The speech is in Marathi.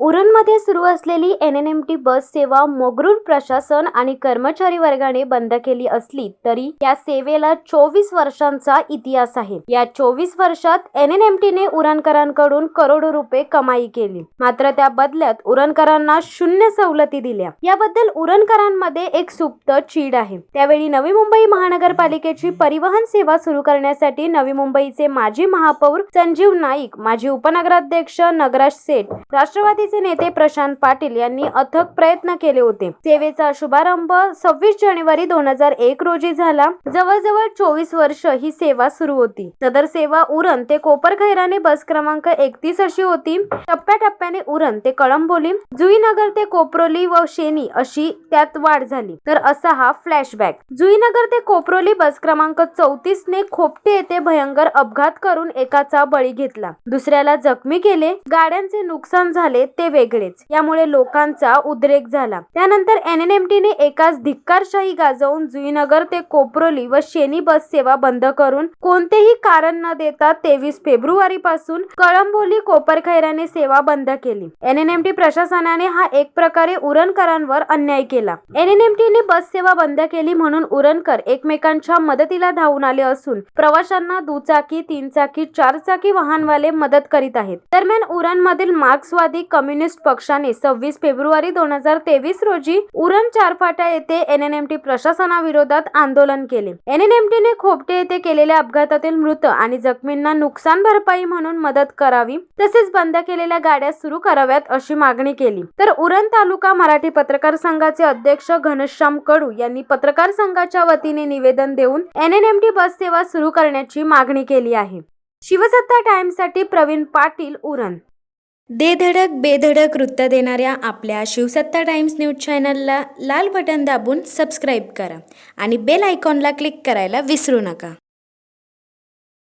उरणमध्ये सुरू असलेली NNMT बस सेवा मोगरूळ प्रशासन आणि कर्मचारी वर्गाने बंद केली असली तरी या सेवेला 24 वर्षांचा इतिहास आहे। या 24 वर्षात NNMT ने उरणकरांकडून करोडो रुपये कमाई केली, मात्र त्या बदल्यात उरणकरांना शून्य सवलती दिल्या। याबद्दल उरणकरांमध्ये एक सुप्त चीड आहे। त्यावेळी नवी मुंबई महानगरपालिकेची परिवहन सेवा सुरू करण्यासाठी नवी मुंबईचे माजी महापौर संजीव नाईक, माजी उपनगराध्यक्ष नगराज सेठ, राष्ट्रवादी नेते प्रशांत पाटील यांनी अथक प्रयत्न केले होते। सेवेचा शुभारंभ 26 जानेवारी 2001 रोजी झाला। जवळजवळ 24 वर्ष ही सेवा सुरू होती। सदर सेवा उरण ते कोपरखैरणे बस क्रमांक 31 अशी होती। टप्प्याटप्प्याने उरण ते कळंबोली, जुईनगर ते कोपरोली व शेनी अशी त्यात वाढ झाली। तर असा हा फ्लॅशबॅक। जुईनगर ते कोपरोली बस क्रमांक 34 ने खोपटे येथे भयंकर अपघात करून एकाचा बळी घेतला, दुसऱ्याला जखमी केले। गाड्यांचे नुकसान झाले ते वेगळेच, यामुळे लोकांचा उद्रेक झाला। त्यानंतर NNMT ने एकाच धिक्कारशाही गाजवून जुईनगर ते कोपरोली व शेनी बस सेवा बंद करून कोणतेही कारण न देता 23 फेब्रुवारी पासून कळंबोली कोपरखैरणे सेवा बंद केली। NNMT प्रशासनाने हा एक प्रकारे उरणकरांवर अन्याय केला। NNMT ने बस सेवा बंद केली म्हणून उरणकर एकमेकांच्या मदतीला धावून आले असून प्रवाशांना दुचाकी, 3 चाकी, 4 चाकी वाहनवाले मदत करीत आहेत। दरम्यान उरणमधील मार्क्सवादी कम्युनिस्ट पक्षाने 26 फेब्रुवारी 2023 रोजी उरण चारफाटा येथे NNMT प्रशासनाविरोधात आंदोलन केले। NNMT ने खोपटे येथे केलेल्या अपघातातील मृत आणि जखमींना नुकसान भरपाई म्हणून मदत करावी, तसेच बंद केलेल्या गाड्या सुरू कराव्यात अशी मागणी केली। तर उरण तालुका मराठी पत्रकार संघाचे अध्यक्ष घनश्याम कडू यांनी पत्रकार संघाच्या वतीने निवेदन देऊन NNMT बस सेवा सुरू करण्याची मागणी केली आहे। शिवसत्ता टाइम्ससाठी प्रवीण पाटील, उरण। दे धडक बेधडक वृत्त देणाऱ्या आपल्या शिवसत्ता टाइम्स न्यूज चॅनलला लाल बटन दाबून सबस्क्राईब करा आणि बेल आयकॉनला क्लिक करायला विसरू नका।